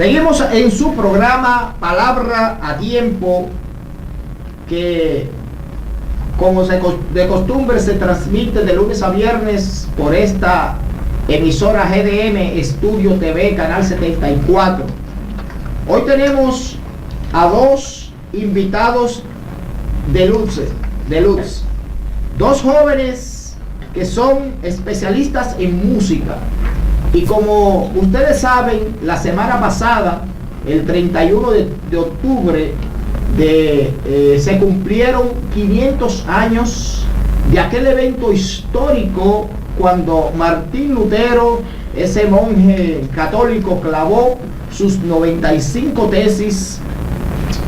Seguimos en su programa Palabra a Tiempo, que como de costumbre se transmite de lunes a viernes por esta emisora GDM Estudio TV, Canal 74. Hoy tenemos a dos invitados de luz, dos jóvenes que son especialistas en música. Y como ustedes saben, la semana pasada, el 31 de octubre, se cumplieron 500 años de aquel evento histórico cuando Martín Lutero, ese monje católico, clavó sus 95 tesis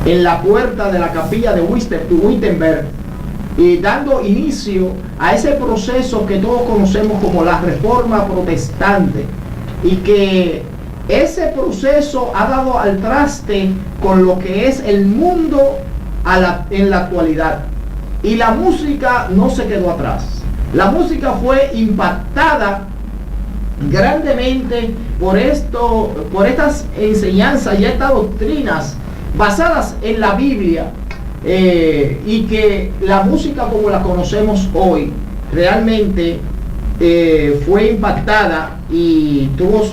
en la puerta de la capilla de Wittenberg, y dando inicio a ese proceso que todos conocemos como la Reforma Protestante, y que ese proceso ha dado al traste con lo que es el mundo en la actualidad. Y la música no se quedó atrás. La música fue impactada grandemente por estas enseñanzas y estas doctrinas basadas en la Biblia, y que la música como la conocemos hoy realmente fue impactada y tuvo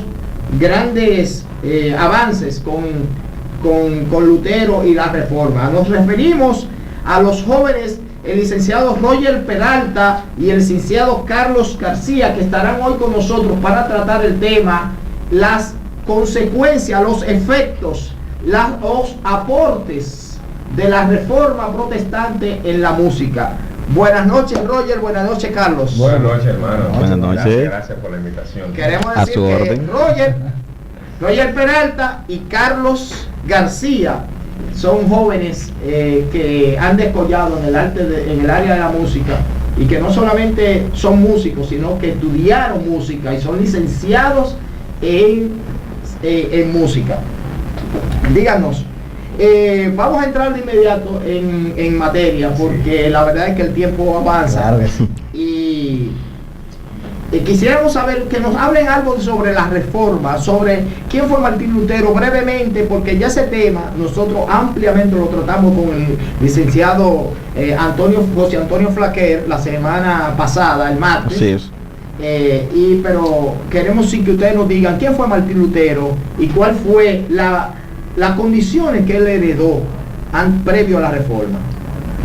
grandes avances con Lutero y la Reforma. Nos referimos a los jóvenes, el licenciado Roger Peralta y el licenciado Carlos García, que estarán hoy con nosotros para tratar el tema, las consecuencias, los efectos, los aportes de la Reforma Protestante en la música. Buenas noches, Roger. Buenas noches, Carlos. Buenas noches, hermano. Buenas noches. Gracias por la invitación. Queremos decir que Roger Peralta y Carlos García son jóvenes que han descollado en el área de la música, y que no solamente son músicos, sino que estudiaron música y son licenciados en música. Díganos. Vamos a entrar de inmediato en materia, porque la verdad es que el tiempo avanza. Claro que sí. Y quisiéramos saber que nos hablen algo sobre la Reforma, sobre quién fue Martín Lutero, brevemente, porque ya ese tema nosotros ampliamente lo tratamos con el licenciado José Antonio Flaquer la semana pasada, el martes. Sí es. Pero queremos sí que ustedes nos digan quién fue Martín Lutero y cuál fue las condiciones que él heredó previo a la Reforma.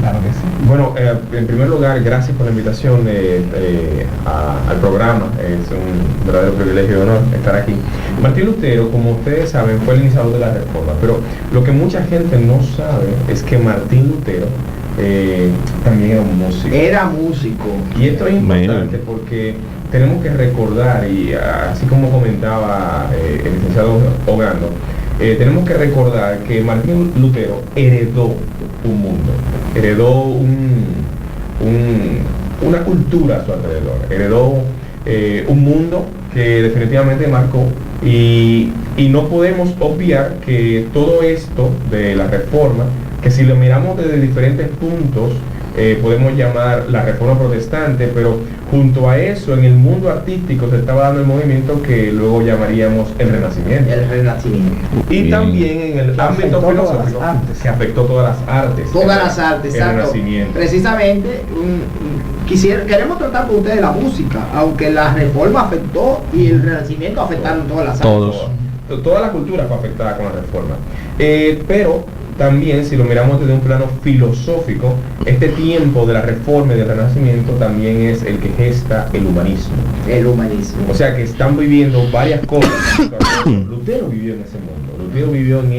Claro que sí. Bueno, en primer lugar, gracias por la invitación al programa. Es un verdadero privilegio y honor estar aquí. Martín Lutero, como ustedes saben, fue el iniciador de la Reforma, pero lo que mucha gente no sabe es que Martín Lutero también era un músico. Era músico. Y esto es importante porque tenemos que recordar, y así como comentaba el licenciado Ogando, tenemos que recordar que Martín Lutero heredó un mundo, heredó una cultura a su alrededor, heredó un mundo que definitivamente marcó, y no podemos obviar que todo esto de la Reforma, que si lo miramos desde diferentes puntos, podemos llamar la Reforma Protestante, pero junto a eso, en el mundo artístico se estaba dando el movimiento que luego llamaríamos el Renacimiento. El Renacimiento. Y también en el ámbito filosófico se afectó todas las artes. Todas las artes, el exacto. Renacimiento. Precisamente, queremos tratar con ustedes la música, aunque la Reforma afectó y el Renacimiento afectaron todas las artes. Todos. Toda la cultura fue afectada con la Reforma. Pero también, si lo miramos desde un plano filosófico, este tiempo de la Reforma y del Renacimiento también es el que gesta el humanismo. El humanismo. O sea que están viviendo varias cosas. Lutero vivió en ese mundo, Lutero vivió en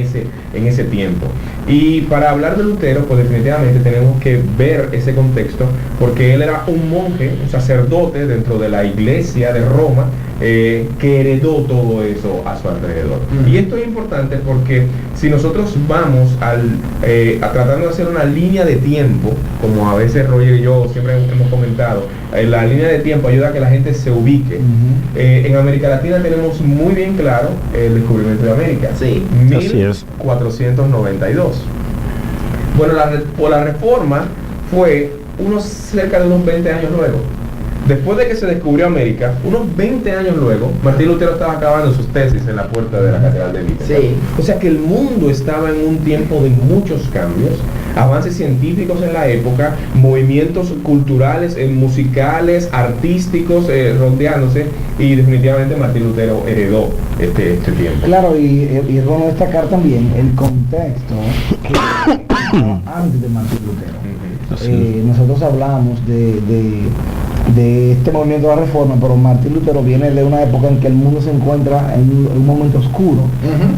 ese tiempo. Y para hablar de Lutero, pues definitivamente tenemos que ver ese contexto, porque él era un monje, un sacerdote dentro de la iglesia de Roma, que heredó todo eso a su alrededor. Y esto es importante porque si nosotros vamos tratando de hacer una línea de tiempo, como a veces Roger y yo siempre hemos comentado, la línea de tiempo ayuda a que la gente se ubique. En América Latina tenemos muy bien claro el descubrimiento de América. Sí, 1492. Bueno, la Reforma fue cerca de unos 20 años luego. Después de que se descubrió América, unos 20 años luego, Martín Lutero estaba acabando sus tesis en la puerta de la Catedral de Wittenberg. Sí. O sea que el mundo estaba en un tiempo de muchos cambios, avances científicos en la época, movimientos culturales, musicales, artísticos, rodeándose, y definitivamente Martín Lutero heredó este tiempo. Claro, y es bueno destacar también el contexto que antes de Martín Lutero. Nosotros hablamos de este movimiento de la reforma, pero Martín Lutero viene de una época en que el mundo se encuentra en un momento oscuro,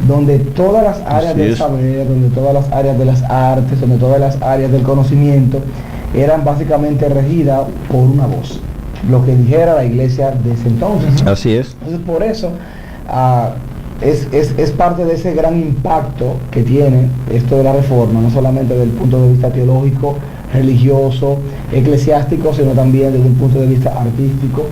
donde todas las áreas del saber, donde todas las áreas de las artes, donde todas las áreas del conocimiento eran básicamente regidas por una voz, lo que dijera la iglesia de ese entonces. Así es. Entonces por eso es parte de ese gran impacto que tiene esto de la reforma, no solamente desde el punto de vista teológico, religioso, eclesiástico, sino también desde un punto de vista artístico,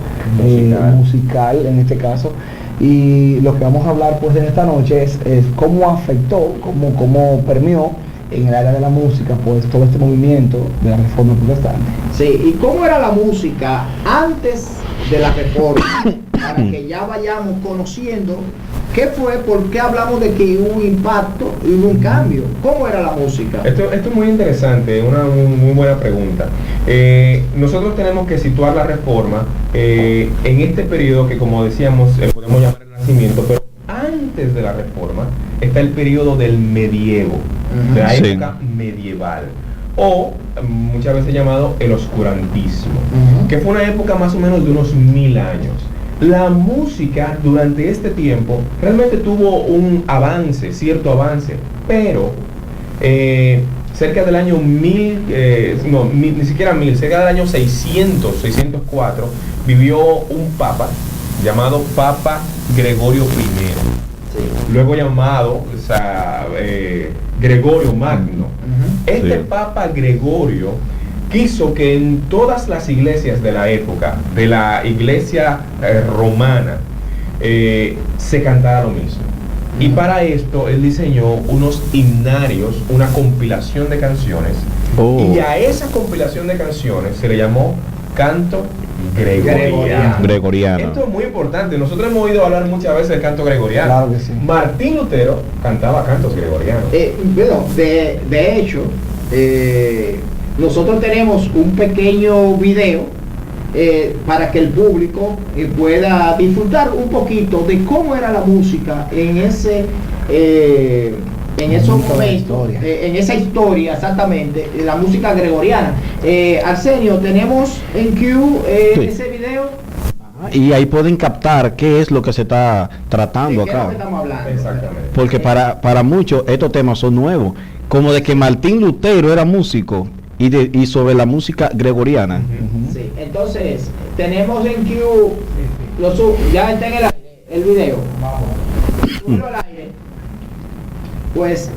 musical en este caso. Y lo que vamos a hablar pues en esta noche es cómo afectó, cómo permeó en el área de la música pues todo este movimiento de la reforma protestante. Sí, y cómo era la música antes de la reforma, para que ya vayamos conociendo qué fue, por qué hablamos de que hubo un impacto y hubo un cambio. ¿Cómo era la música? Esto es muy interesante, una muy buena pregunta. Nosotros tenemos que situar la reforma en este periodo que, como decíamos, podemos llamar el Renacimiento, pero antes de la reforma está el periodo del medievo, de la época medieval, o muchas veces llamado el oscurantismo, que fue una época más o menos de unos 1000 años. La música durante este tiempo realmente tuvo un avance, cierto avance, pero cerca del año 1000, ni siquiera 1000, cerca del año 604, vivió un papa llamado Papa Gregorio I, luego llamado Gregorio Magno. Este Papa Gregorio quiso que en todas las iglesias de la época, de la iglesia romana, se cantara lo mismo. Y para esto él diseñó unos himnarios, una compilación de canciones, y a esa compilación de canciones se le llamó canto gregoriano. Esto es muy importante. Nosotros hemos oído hablar muchas veces del canto gregoriano. Claro que sí. Martín Lutero cantaba cantos gregorianos. Bueno, de hecho, nosotros tenemos un pequeño video para que el público pueda disfrutar un poquito de cómo era la música en esos momentos, en esa historia exactamente, la música gregoriana. Arsenio, tenemos en Q ese video. Y ahí pueden captar qué es lo que se está tratando ¿De qué es acá. lo que estamos hablando? Exactamente. Porque para muchos estos temas son nuevos, como de que Martín Lutero era músico y sobre la música gregoriana. Sí, entonces tenemos en Q, ya está en el video. Vamos. Al aire. Pues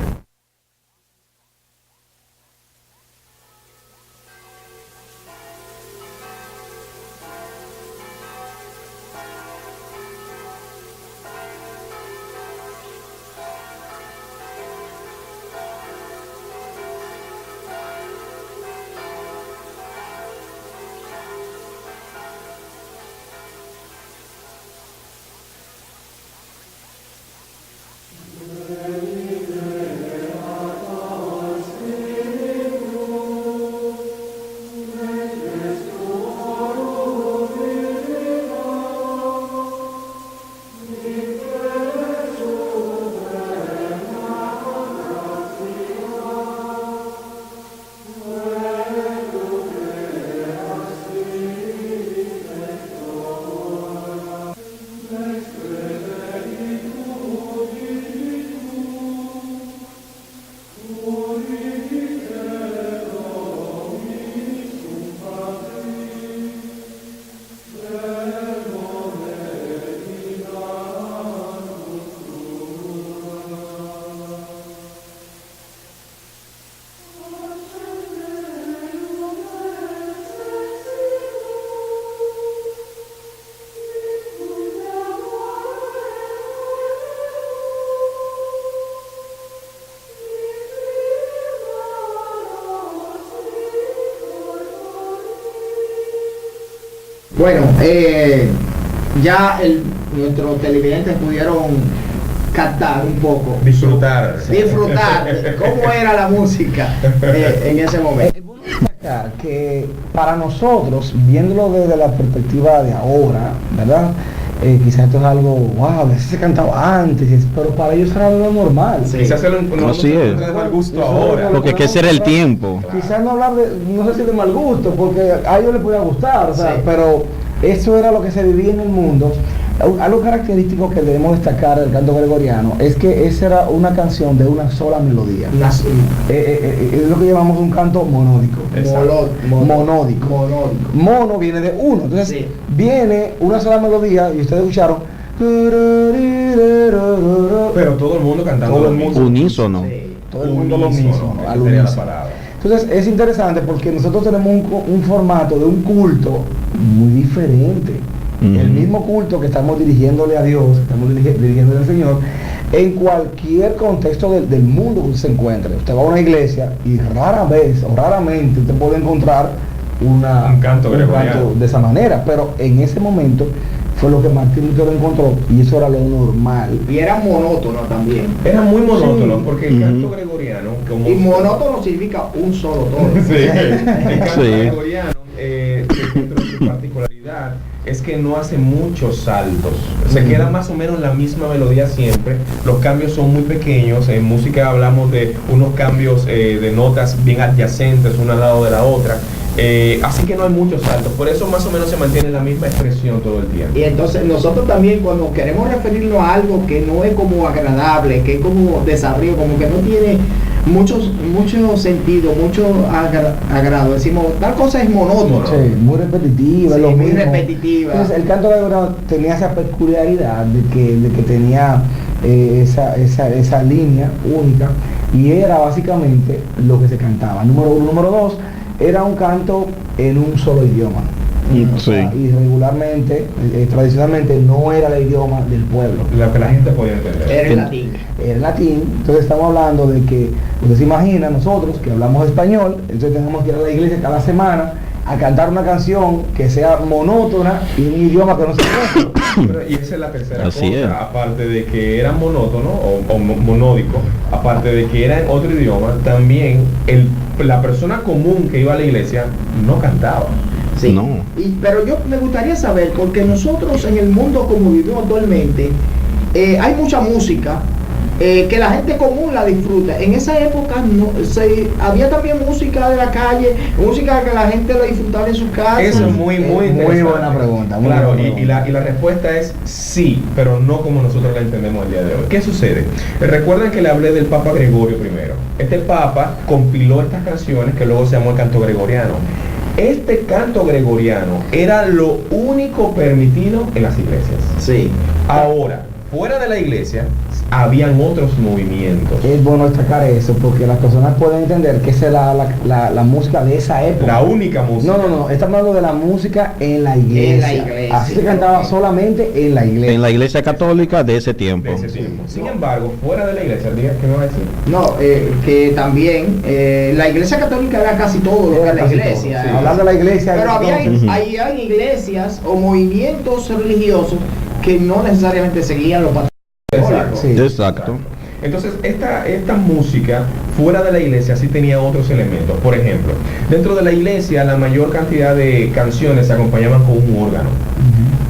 Bueno, ya nuestros televidentes pudieron captar un poco, disfrutar de cómo era la música en ese momento. Es bueno destacar que para nosotros, viéndolo desde la perspectiva de ahora, ¿verdad? Quizás esto es algo, wow, a veces se cantaba antes, pero para ellos era algo normal. Sí. Quizás se lo de mal gusto ahora. Porque que ese era el tiempo. Quizás no hablar de, no sé si de mal gusto, porque a ellos les podía gustar, o sea, Sí. pero eso era lo que se vivía en el mundo. Algo característico que debemos destacar del canto gregoriano es que esa era una canción de una sola melodía. Es lo que llamamos un canto monódico. Monódico. Mono viene de uno. Entonces Sí. viene una sola melodía y ustedes escucharon. Pero todo el mundo cantando Todo el lo mundo. mismo. Unísono. Todo el mundo lo mismo. Esa Al sería la unísono. palabra. Entonces es interesante porque nosotros tenemos un formato de un culto muy diferente. El mismo culto que estamos dirigiéndole a Dios, estamos dirigiéndole al Señor, en cualquier contexto del mundo que usted se encuentre. Usted va a una iglesia y rara vez o raramente usted puede encontrar un canto gregoriano de esa manera, pero en ese momento fue lo que Martín Lutero encontró y eso era lo normal. Y era monótono también. Era muy monótono Sí. porque el canto gregoriano, como Y monótono significa un solo tono. sí, el canto Sí. gregoriano, dentro de su particularidad, es que no hace muchos saltos. Se queda más o menos la misma melodía siempre. Los cambios son muy pequeños. En música hablamos de unos cambios de notas bien adyacentes, una al lado de la otra. Así que no hay muchos saltos. Por eso más o menos se mantiene la misma expresión todo el tiempo. Y entonces nosotros también cuando queremos referirnos a algo que no es como agradable, que es como desabrido, como que no tiene mucho sentido, mucho agrado, decimos tal cosa es monótono. Sí, muy repetitiva, Sí, lo muy mismo. repetitiva. Entonces, el canto gregoriano tenía esa peculiaridad de que tenía esa línea única y era básicamente lo que se cantaba. Número uno. Número dos, era un canto en un solo idioma. O sea, Sí. y regularmente, tradicionalmente no era el idioma del pueblo. Lo que la gente podía entender. Era en latín. Era en latín. Entonces estamos hablando de que usted se imagina nosotros que hablamos español, entonces tenemos que ir a la iglesia cada semana a cantar una canción que sea monótona y en un idioma que no se conoce. Y esa es la tercera Así cosa, es. aparte de que era monótono o monódico, aparte de que era en otro idioma, también la persona común que iba a la iglesia no cantaba. Sí. No. Pero yo me gustaría saber, porque nosotros en el mundo como vivimos actualmente, hay mucha música que la gente común la disfruta. En esa época había también música de la calle, música que la gente la disfrutaba en sus casas. Eso es muy interesante. Muy buena pregunta. Muy Claro, buena y pregunta. la respuesta es sí, pero no como nosotros la entendemos el día de hoy. ¿Qué sucede? Recuerden que le hablé del Papa Gregorio I. Este Papa compiló estas canciones que luego se llamó el canto gregoriano. Este canto gregoriano era lo único permitido en las iglesias. Sí. Ahora, fuera de la iglesia, habían otros movimientos. Es bueno destacar eso porque las personas pueden entender que esa es la música de esa época. La única música. No, estamos hablando de la música en la iglesia. En la iglesia. Así se cantaba solamente en la iglesia. En la iglesia católica de ese tiempo. De ese tiempo. Sin embargo, fuera de la iglesia, ¿qué me va a decir? No, que también la iglesia católica era casi todo lo que era la Casi iglesia. todo, sí. Hablar de la iglesia. Pero había Ujú. hay iglesias o movimientos religiosos que no necesariamente seguían los patrones católicos. Sí. Exacto. Entonces, esta música fuera de la iglesia sí tenía otros elementos. Por ejemplo, dentro de la iglesia la mayor cantidad de canciones se acompañaban con un órgano.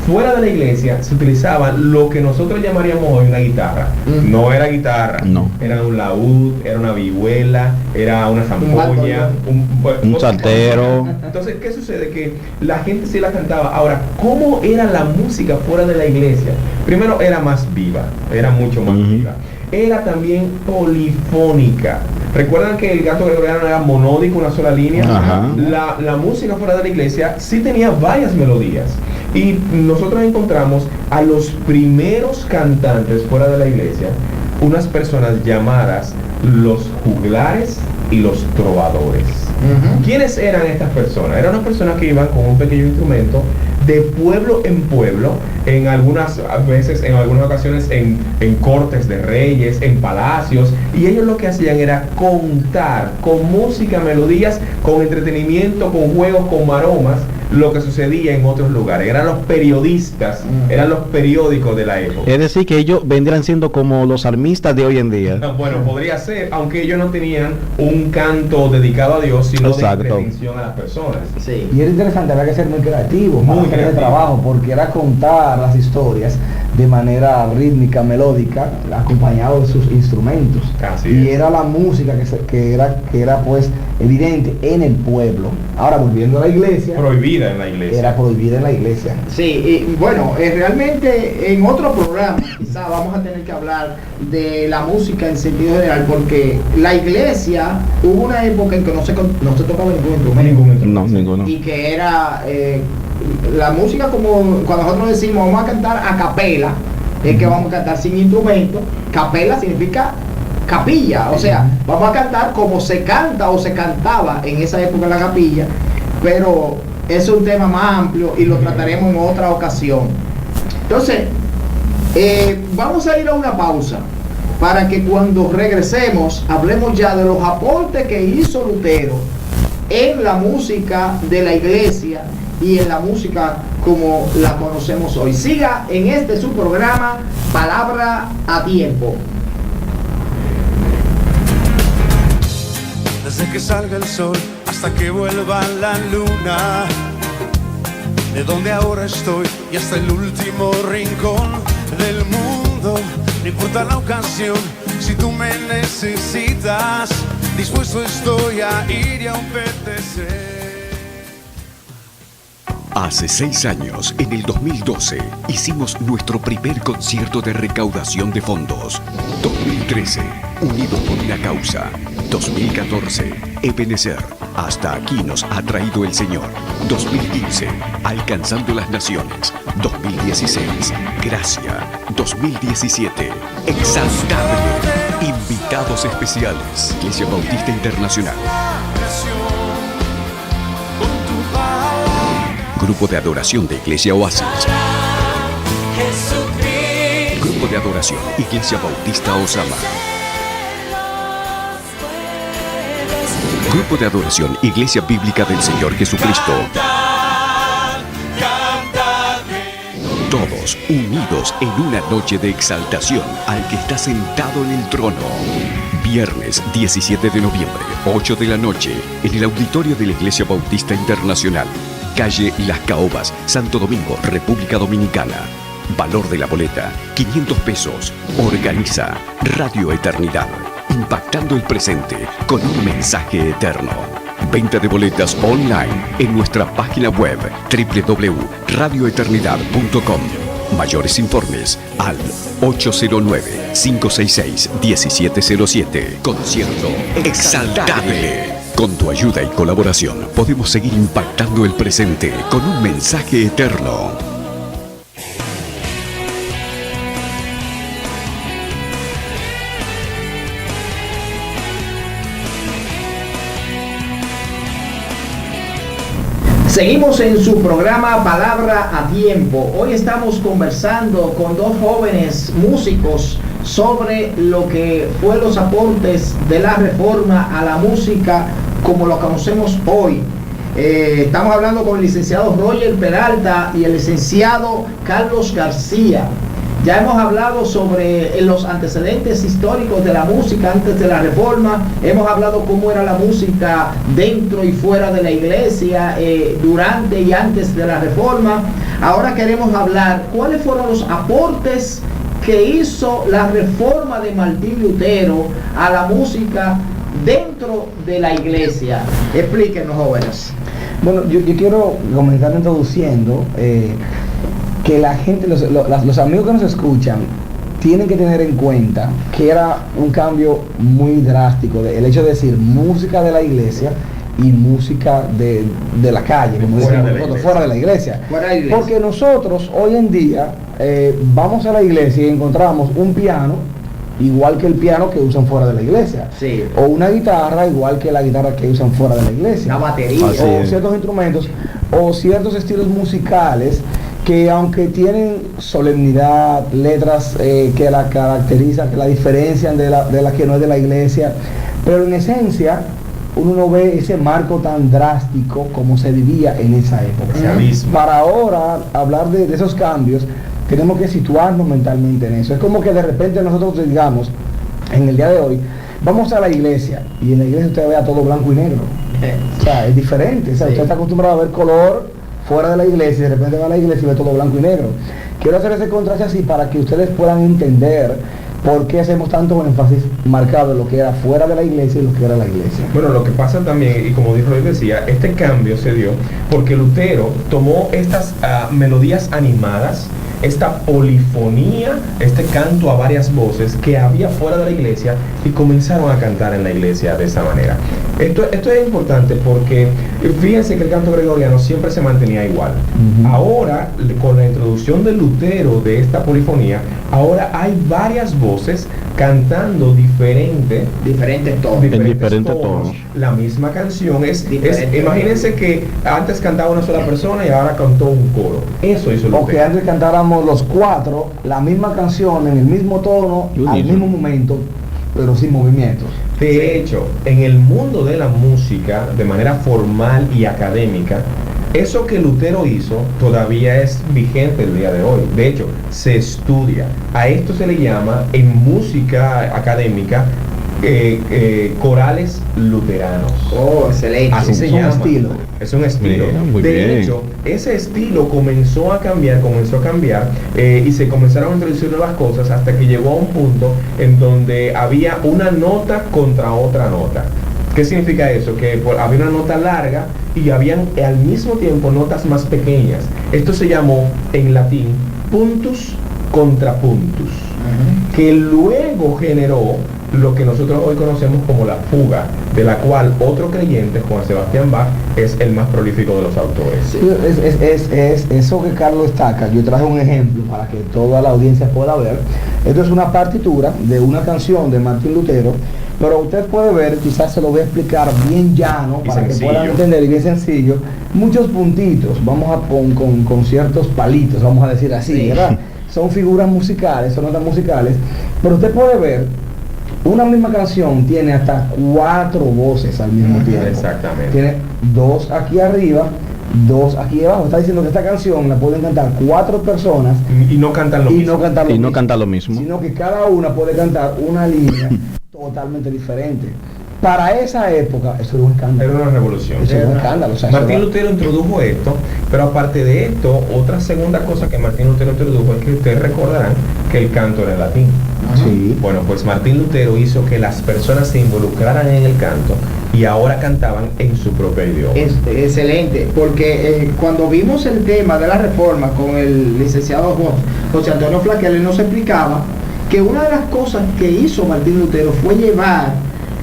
Fuera de la iglesia se utilizaba lo que nosotros llamaríamos hoy una guitarra. No era guitarra, No. era un laúd, era una vihuela, era una zampoña, Un saltero. Entonces, ¿qué sucede? Que la gente sí la cantaba. Ahora, ¿cómo era la música fuera de la iglesia? Primero, era más viva, era mucho más Ujú. viva. Era también polifónica. Recuerdan que el canto gregoriano era monódico, una sola línea. Ajá. La música fuera de la iglesia sí tenía varias melodías. Y nosotros encontramos a los primeros cantantes fuera de la iglesia, unas personas llamadas los juglares y los trovadores. ¿Quiénes eran estas personas? Eran unas personas que iban con un pequeño instrumento de pueblo en pueblo, en algunas veces, en algunas ocasiones en cortes de reyes, en palacios, y ellos lo que hacían era contar con música, melodías, con entretenimiento, con juegos, con maromas, lo que sucedía en otros lugares. Eran los periodistas, eran los periódicos de la época. Es decir, que ellos vendrían siendo como los salmistas de hoy en día. Bueno, podría ser, aunque ellos no tenían un canto dedicado a Dios, sino Exacto. de intervención a las personas. Sí. Y era interesante, había que ser muy creativo, Muy para hacer creativo. el trabajo, porque era contar las historias de manera rítmica, melódica, acompañado de sus instrumentos. Así y es. era la música que era pues evidente en el pueblo. Ahora, volviendo a la iglesia, Prohibida en la iglesia. era prohibida en la iglesia. Sí, y bueno, realmente en otro programa quizá vamos a tener que hablar de la música en sentido general, porque la iglesia, hubo una época en que no se tocaba ningún instrumento. No, ninguno. Y que era la música, como cuando nosotros decimos vamos a cantar a capela, es que vamos a cantar sin instrumento. Capela significa capilla, o sea, vamos a cantar como se canta o se cantaba en esa época en la capilla, pero es un tema más amplio y lo trataremos en otra ocasión. Entonces, vamos a ir a una pausa para que cuando regresemos hablemos ya de los aportes que hizo Lutero en la música de la iglesia y en la música como la conocemos hoy. Siga en este su programa Palabra a Tiempo. Desde que salga el sol hasta que vuelva la luna, de donde ahora estoy y hasta el último rincón del mundo, no importa la ocasión, si tú me necesitas, dispuesto estoy a ir y a obedecer. Hace 6 años, en el 2012, hicimos nuestro primer concierto de recaudación de fondos. 2013, Unidos por una Causa. 2014, Ebenecer. Hasta aquí nos ha traído el Señor. 2015, Alcanzando las Naciones. 2016, Gracia. 2017, Exaltable. Invitados especiales, Iglesia Bautista Internacional. Grupo de adoración de Iglesia Oasis. Grupo de adoración Iglesia Bautista Osama. Grupo de adoración Iglesia Bíblica del Señor Jesucristo. Todos unidos en una noche de exaltación al que está sentado en el trono. Viernes 17 de noviembre, 8 de la noche, en el auditorio de la Iglesia Bautista Internacional. Calle Las Caobas, Santo Domingo, República Dominicana. Valor de la boleta, 500 pesos. Organiza Radio Eternidad, impactando el presente con un mensaje eterno. Venta de boletas online en nuestra página web www.radioeternidad.com. Mayores informes al 809-566-1707. Concierto Exaltable. Con tu ayuda y colaboración podemos seguir impactando el presente con un mensaje eterno. Seguimos en su programa Palabra a Tiempo. Hoy estamos conversando con dos jóvenes músicos sobre lo que fue los aportes de la Reforma a la música como lo conocemos hoy. Estamos hablando con el licenciado Roger Peralta y el licenciado Carlos García. Ya hemos hablado sobre los antecedentes históricos de la música antes de la Reforma. Hemos hablado cómo era la música dentro y fuera de la iglesia, durante y antes de la Reforma. Ahora queremos hablar cuáles fueron los aportes que hizo la Reforma de Martín Lutero a la música dentro de la iglesia. Explíquenos, jóvenes. Bueno, yo quiero comenzar introduciendo que la gente, los amigos que nos escuchan, tienen que tener en cuenta que era un cambio muy drástico, el hecho de decir música de la iglesia y música de la calle, como decimos nosotros, fuera de la iglesia. Porque nosotros hoy en día vamos a la iglesia y encontramos un piano igual que el piano que usan fuera de la iglesia, sí, o una guitarra igual que la guitarra que usan fuera de la iglesia, una batería, o ciertos instrumentos o ciertos estilos musicales que aunque tienen solemnidad, letras que la caracterizan, que la diferencian de la que no es de la iglesia, pero en esencia uno no ve ese marco tan drástico como se vivía en esa época. Ese abismo. Para ahora hablar de esos cambios, tenemos que situarnos mentalmente en eso. Es como que de repente nosotros digamos, en el día de hoy, vamos a la iglesia y en la iglesia usted vea todo blanco y negro. O sea, es diferente. O sea, usted está acostumbrado a ver color fuera de la iglesia y de repente va a la iglesia y ve todo blanco y negro. Quiero hacer ese contraste así para que ustedes puedan entender por qué hacemos tanto énfasis marcado en lo que era fuera de la iglesia y lo que era la iglesia. Bueno, lo que pasa también, y como dijo él decía, este cambio se dio porque Lutero tomó estas melodías animadas, esta polifonía, este canto a varias voces que había fuera de la iglesia y comenzaron a cantar en la iglesia de esa manera. Esto es importante porque fíjense que el canto gregoriano siempre se mantenía igual. Ahora, con la introducción de Lutero de esta polifonía, ahora hay varias voces cantando diferentes tonos. La misma canción imagínense que antes cantaba una sola persona y ahora cantó un coro. Eso hizo Lutero. O que antes cantáramos los cuatro la misma canción en el mismo tono, al mismo momento, pero sin movimientos. De hecho, en el mundo de la música, de manera formal y académica, eso que Lutero hizo todavía es vigente el día de hoy. De hecho, se estudia. A esto se le llama en música académica corales luteranos. Oh, excelente. Así se llama. Estilo. Es un estilo. Muy bien. De hecho, ese estilo comenzó a cambiar y se comenzaron a introducir nuevas cosas hasta que llegó a un punto en donde había una nota contra otra nota. ¿Qué significa eso? Que había una nota larga y habían al mismo tiempo notas más pequeñas. Esto se llamó en latín puntus contra puntus, que luego generó lo que nosotros hoy conocemos como la fuga, de la cual otro creyente, Juan Sebastián Bach, es el más prolífico de los autores. Sí, es eso que Carlos destaca. Yo traje un ejemplo para que toda la audiencia pueda ver. Esto es una partitura de una canción de Martín Lutero, pero usted puede ver, quizás se lo voy a explicar bien llano, Y para sencillo. que puedan entender, y bien sencillo, muchos puntitos, vamos a poner con ciertos palitos, vamos a decir así, ¿verdad? Son figuras musicales, son notas musicales, pero usted puede ver, una misma canción tiene hasta 4 voces al mismo tiempo. Exactamente. Tiene 2 aquí arriba, 2 aquí abajo. Está diciendo que esta canción la pueden cantar 4 personas Y no cantan lo y mismo. no cantar lo Y no mismo, canta lo mismo. sino que cada una puede cantar una línea totalmente diferente. Para esa época eso era un escándalo. Era una revolución. Eso era un escándalo. O sea, eso Martín era- Lutero introdujo esto, pero aparte de esto, otra segunda cosa que Martín Lutero introdujo es que ustedes recordarán que el canto era en latín. Sí. Bueno, pues Martín Lutero hizo que las personas se involucraran en el canto y ahora cantaban en su propio idioma. Excelente, porque cuando vimos el tema de la reforma con el licenciado José Antonio Flaquel, él nos explicaba que una de las cosas que hizo Martín Lutero fue llevar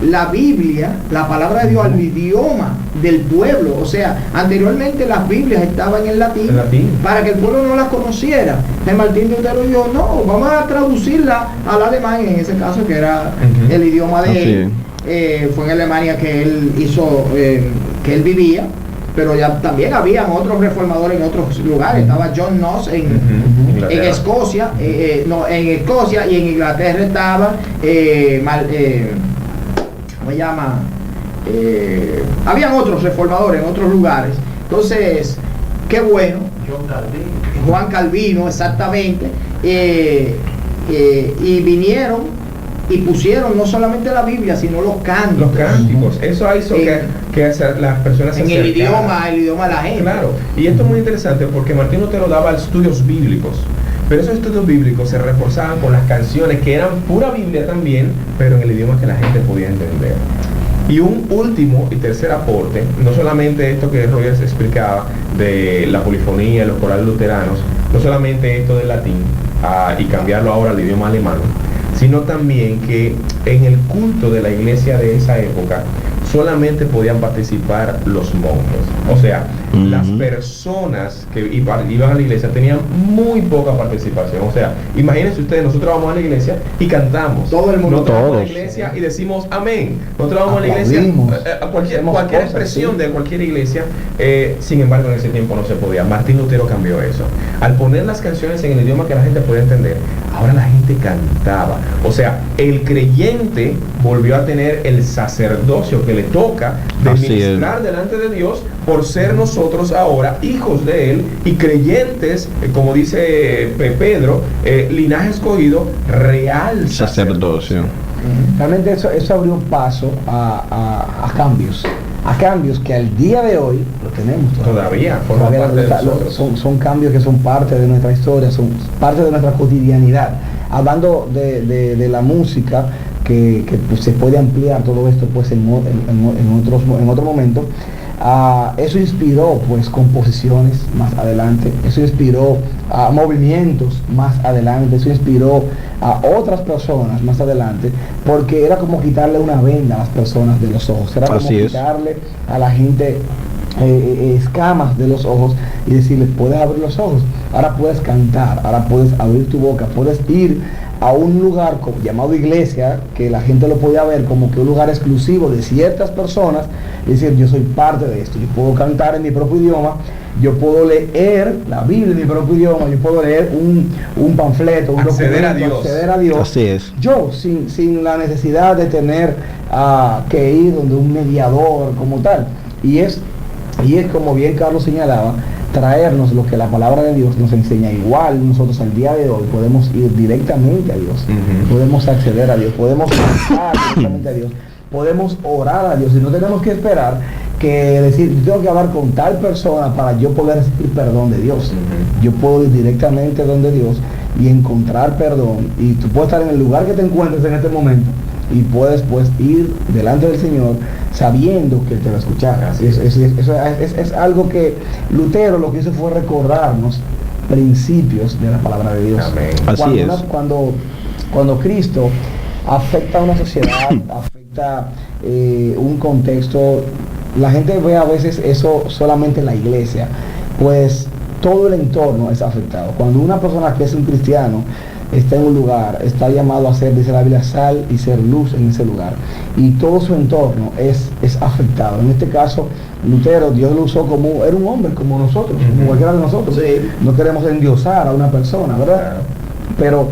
la Biblia, la palabra de Dios, al idioma del pueblo. O sea, anteriormente las Biblias estaban en latín, para que el pueblo no las conociera. Entonces Martín Lutero dijo, no, vamos a traducirla al alemán, en ese caso que era el idioma de él. Fue en Alemania que él hizo, que él vivía, pero ya también habían otros reformadores en otros lugares. Estaba John Knox en Escocia, en Escocia, y en Inglaterra estaba ¿cómo se llama? Habían otros reformadores en otros lugares. Entonces, qué bueno. Juan Calvino, exactamente. Y vinieron y pusieron no solamente la Biblia, sino los cantos. Los cánticos. Eso hizo que las personas se en el acercaran. idioma de la gente. Claro. Y esto es muy interesante porque Martín Lutero daba estudios bíblicos. Pero esos estudios bíblicos se reforzaban con las canciones que eran pura Biblia también, pero en el idioma que la gente podía entender. Y un último y tercer aporte, no solamente esto que Rogers explicaba de la polifonía, los corales luteranos, no solamente esto del latín y cambiarlo ahora al idioma alemán, sino también que en el culto de la iglesia de esa época solamente podían participar los monjes. O sea, las personas que iban a la iglesia tenían muy poca participación. O sea, imagínense ustedes, nosotros vamos a la iglesia y cantamos. Todo el mundo. Nosotros vamos a la Todos. iglesia y decimos amén. Nosotros vamos a la iglesia, Aplaudimos. a cualquier Hacemos cosas, expresión sí. de cualquier iglesia. Sin embargo, en ese tiempo no se podía. Martín Lutero cambió eso. Al poner las canciones en el idioma que la gente podía entender, ahora la gente cantaba. O sea, el creyente volvió a tener el sacerdocio que le toca de Así ministrar delante de Dios por ser nosotros ahora hijos de Él y creyentes, como dice Pedro, linaje escogido, real sacerdocio. Realmente eso abrió paso a cambios que al día de hoy lo tenemos Todavía forma parte de nosotros. Son cambios que son parte de nuestra historia, son parte de nuestra cotidianidad. Hablando de la música, que pues, se puede ampliar todo esto pues en otro momento. Eso inspiró pues composiciones más adelante, eso inspiró movimientos más adelante, eso inspiró a otras personas más adelante, porque era como quitarle una venda a las personas de los ojos, era como quitarle a la gente escamas de los ojos y decirles, puedes abrir los ojos, ahora puedes cantar, ahora puedes abrir tu boca, puedes ir a un lugar llamado iglesia, que la gente lo podía ver como que un lugar exclusivo de ciertas personas, y decir, yo soy parte de esto, yo puedo cantar en mi propio idioma, yo puedo leer la Biblia en mi propio idioma, yo puedo leer un panfleto, un documento, acceder a Dios. Así es. Yo, sin la necesidad de tener que ir donde un mediador como tal. Y es como bien Carlos señalaba, traernos lo que la palabra de Dios nos enseña. Igual nosotros al día de hoy podemos ir directamente a Dios, podemos acceder a Dios, podemos cantar directamente a Dios, podemos orar a Dios y no tenemos que esperar que decir, yo tengo que hablar con tal persona para yo poder recibir perdón de Dios. Yo puedo ir directamente donde Dios y encontrar perdón, y tú puedes estar en el lugar que te encuentres en este momento y puedes pues ir delante del Señor sabiendo que Él te va a escuchar. Es algo que Lutero lo que hizo fue recordarnos principios de la palabra de Dios. Así es. Cuando Cristo afecta a una sociedad, afecta un contexto, la gente ve a veces eso solamente en la iglesia, pues todo el entorno es afectado. Cuando una persona que es un cristiano está en un lugar, está llamado a ser, dice la Biblia, sal y ser luz en ese lugar, y todo su entorno es afectado. En este caso, Lutero, Dios lo usó como, era un hombre como nosotros, como cualquiera de nosotros. No queremos endiosar a una persona, ¿verdad? Pero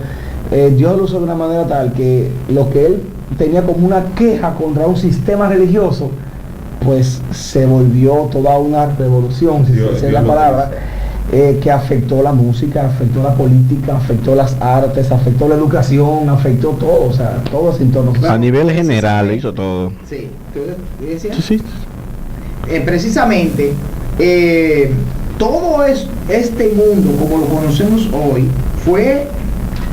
Dios lo usó de una manera tal que lo que él tenía como una queja contra un sistema religioso, pues se volvió toda una revolución, si esa es la palabra, que afectó la música, afectó la política, afectó las artes, afectó la educación, afectó todo, o sea, todo ese entorno. A nivel general hizo todo. Sí, ¿tú decías? Sí. Precisamente, todo este mundo, como lo conocemos hoy, fue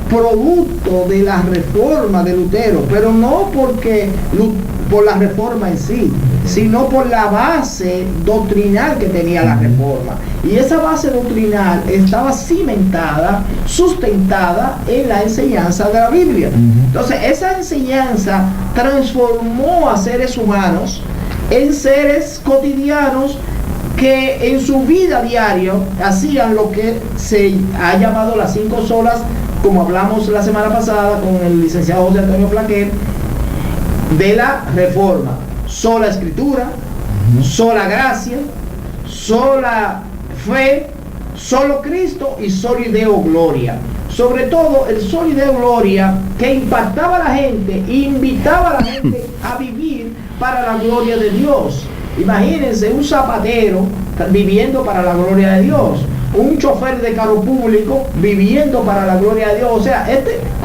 producto de la reforma de Lutero, pero no por la reforma en sí, sino por la base doctrinal que tenía la reforma. Y esa base doctrinal estaba cimentada, sustentada en la enseñanza de la Biblia. Entonces, esa enseñanza transformó a seres humanos en seres cotidianos que en su vida diaria hacían lo que se ha llamado las 5 solas, como hablamos la semana pasada con el licenciado José Antonio Flaquer, de la reforma: sola escritura, sola gracia, sola fe, solo Cristo y solo Deo gloria. Sobre todo el solo Deo gloria, que impactaba a la gente, invitaba a la gente a vivir para la gloria de Dios. Imagínense un zapatero viviendo para la gloria de Dios, un chofer de carro público viviendo para la gloria de Dios. O sea,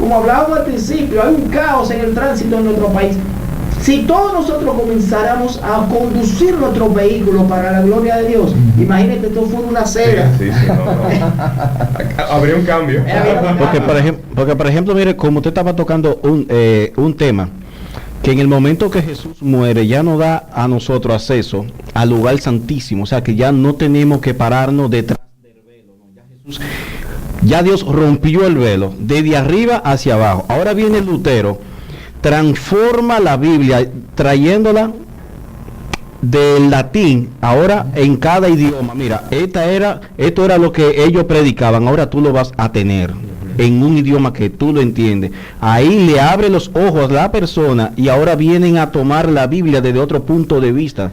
como hablábamos al principio, hay un caos en el tránsito en nuestro país. Si todos nosotros comenzáramos a conducir nuestros vehículos para la gloria de Dios, imagínate, esto fuera una seda. Habría un cambio. Porque por ejemplo, mire, como usted estaba tocando un tema, que en el momento que Jesús muere ya no da a nosotros acceso al lugar santísimo, o sea que ya no tenemos que pararnos detrás del velo, ¿no? Ya Dios rompió el velo desde arriba hacia abajo. Ahora viene Lutero, transforma la Biblia trayéndola del latín ahora en cada idioma. Mira, esto era lo que ellos predicaban, ahora tú lo vas a tener en un idioma que tú lo entiendes. Ahí le abre los ojos a la persona y ahora vienen a tomar la Biblia desde otro punto de vista.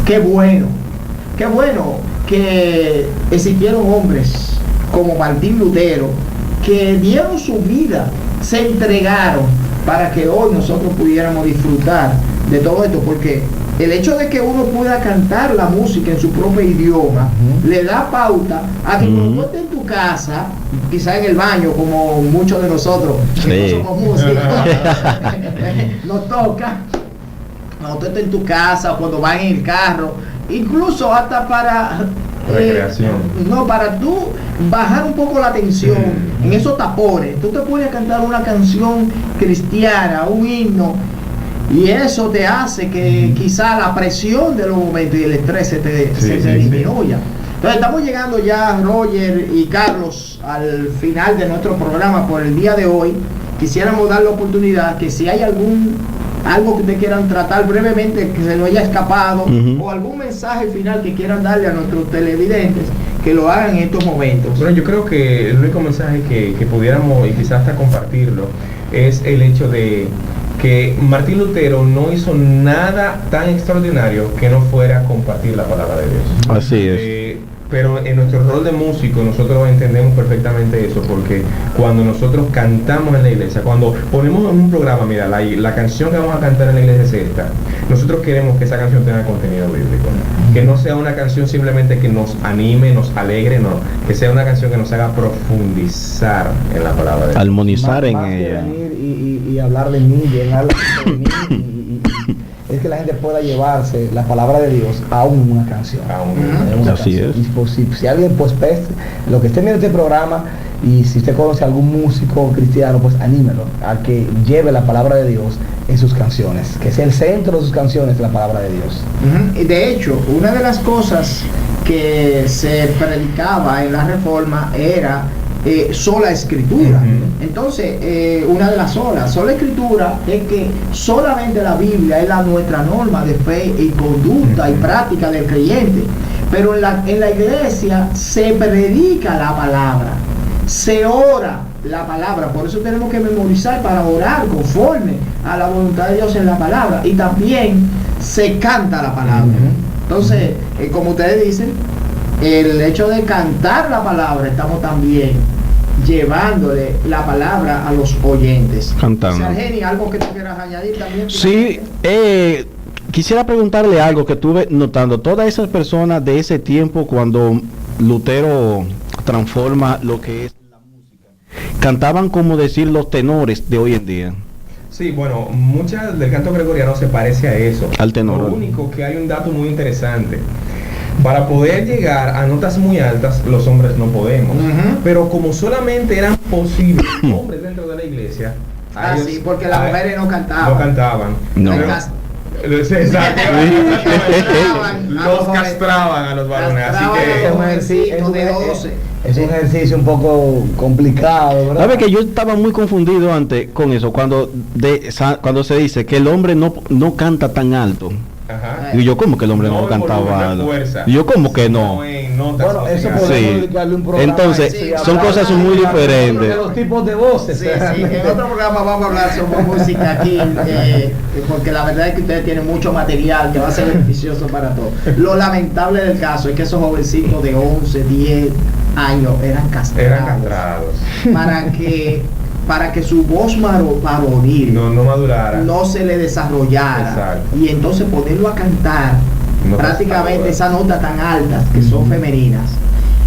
qué bueno que existieron hombres como Martín Lutero que dieron su vida, se entregaron para que hoy nosotros pudiéramos disfrutar de todo esto, porque el hecho de que uno pueda cantar la música en su propio idioma le da pauta a que cuando tú estés en tu casa, quizá en el baño, como muchos de nosotros que no somos músicos, nos toca, cuando tú estés en tu casa, cuando vas en el carro, incluso hasta para recreación. Para tú bajar un poco la tensión en esos tapones, tú te puedes cantar una canción cristiana, un himno, y eso te hace que quizá la presión de los momentos y el estrés se te disminuya. Entonces estamos llegando ya, Roger y Carlos, al final de nuestro programa por el día de hoy. Quisiéramos dar la oportunidad que si hay algo que te quieran tratar brevemente, que se nos haya escapado, o algún mensaje final que quieran darle a nuestros televidentes, que lo hagan en estos momentos. Bueno, yo creo que el único mensaje que pudiéramos, y quizás hasta compartirlo, es el hecho de que Martín Lutero no hizo nada tan extraordinario que no fuera compartir la palabra de Dios. Así es. Pero en nuestro rol de músico nosotros entendemos perfectamente eso, porque cuando nosotros cantamos en la iglesia, cuando ponemos en un programa, mira, la canción que vamos a cantar en la iglesia es esta, nosotros queremos que esa canción tenga contenido bíblico, que no sea una canción simplemente que nos anime, nos alegre, no, que sea una canción que nos haga profundizar en la palabra de Dios. Armonizar en más que ella. venir y hablar de mí, llenar la mente de mí, es que la gente pueda llevarse la palabra de Dios a una canción. Así es. Y pues, si alguien pues lo que esté viendo este programa, y si usted conoce a algún músico cristiano, pues anímelo a que lleve la palabra de Dios en sus canciones, que sea el centro de sus canciones la palabra de Dios. Y de hecho, una de las cosas que se predicaba en la Reforma era sola escritura. Entonces, una de las sola escritura es que solamente la Biblia es nuestra norma de fe y conducta y práctica del creyente, pero en la iglesia se predica la palabra, se ora la palabra, por eso tenemos que memorizar para orar conforme a la voluntad de Dios en la palabra, y también se canta la palabra. Entonces, como ustedes dicen, el hecho de cantar la palabra, estamos también llevándole la palabra a los oyentes. Cantando. Sargeni, ¿algo que tú quieras añadir también? Sí, quisiera preguntarle algo que estuve notando. Todas esas personas de ese tiempo, cuando Lutero transforma lo que es la música, cantaban como decir los tenores de hoy en día. Sí, bueno, mucha del canto gregoriano se parece a eso. Al tenor. Lo único que hay un dato muy interesante. Para poder llegar a notas muy altas, los hombres no podemos. Pero como solamente eran posibles hombres dentro de la iglesia, ellos, sí, porque las mujeres no cantaban. No cantaban. No. Exacto. Los varones. castraban a los varones. Así que es un ejercicio un poco complicado, ¿verdad? ¿Sabe que yo estaba muy confundido antes con eso? Cuando se dice que el hombre no canta tan alto. Ajá. Y yo, ¿cómo que el hombre no cantaba alto? Y yo, ¿cómo que no? Bueno, eso podemos Sí. dedicarle un programa. Entonces, Sí, son cosas muy diferentes. De los tipos de voces. Sí, en otro programa vamos a hablar sobre música aquí, porque la verdad es que ustedes tienen mucho material que va a ser beneficioso para todos. Lo lamentable del caso es que esos jovencitos de 11, 10 años eran castrados. Para que su voz varonil no madurara. no se le desarrollara. Exacto. Y entonces ponerlo a cantar prácticamente esas notas tan altas que son femeninas.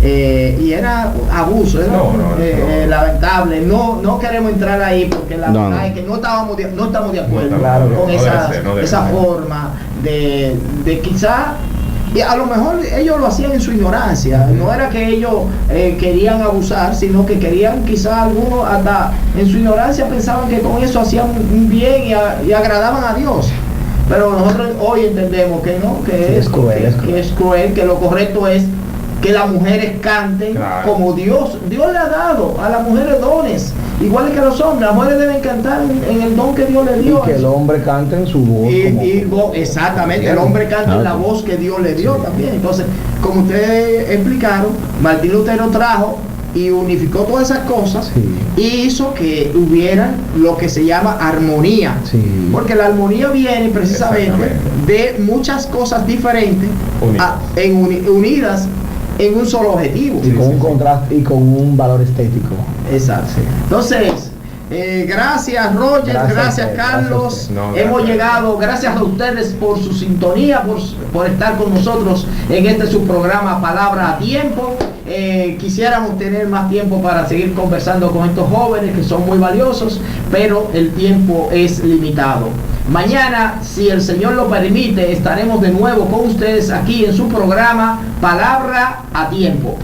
Y era abuso, era lamentable. No queremos entrar ahí porque la verdad es que no estamos de acuerdo con esa forma de quizá. Y a lo mejor ellos lo hacían en su ignorancia, no era que ellos querían abusar, sino que querían, quizás algunos hasta en su ignorancia pensaban que con eso hacían un bien y agradaban a Dios. Pero nosotros hoy entendemos que no, que es cruel, que lo correcto es que las mujeres canten como Dios le ha dado a las mujeres dones, igual que a los hombres. Las mujeres deben cantar en el don que Dios le dio. Y que el hombre cante en su voz. Exactamente, el hombre canta en la voz que Dios le dio también. Entonces, como ustedes explicaron, Martín Lutero trajo y unificó todas esas cosas, Sí. y hizo que hubiera lo que se llama armonía. Sí. Porque la armonía viene precisamente de muchas cosas diferentes unidas en un solo objetivo. Y con un contraste y con un valor estético. Exacto. Entonces, gracias Roger, gracias Carlos. Hemos llegado, gracias a ustedes por su sintonía, por estar con nosotros en este su programa Palabra a Tiempo. Quisiéramos tener más tiempo para seguir conversando con estos jóvenes que son muy valiosos, pero el tiempo es limitado. Mañana, si el Señor lo permite, estaremos de nuevo con ustedes aquí en su programa Palabra a Tiempo.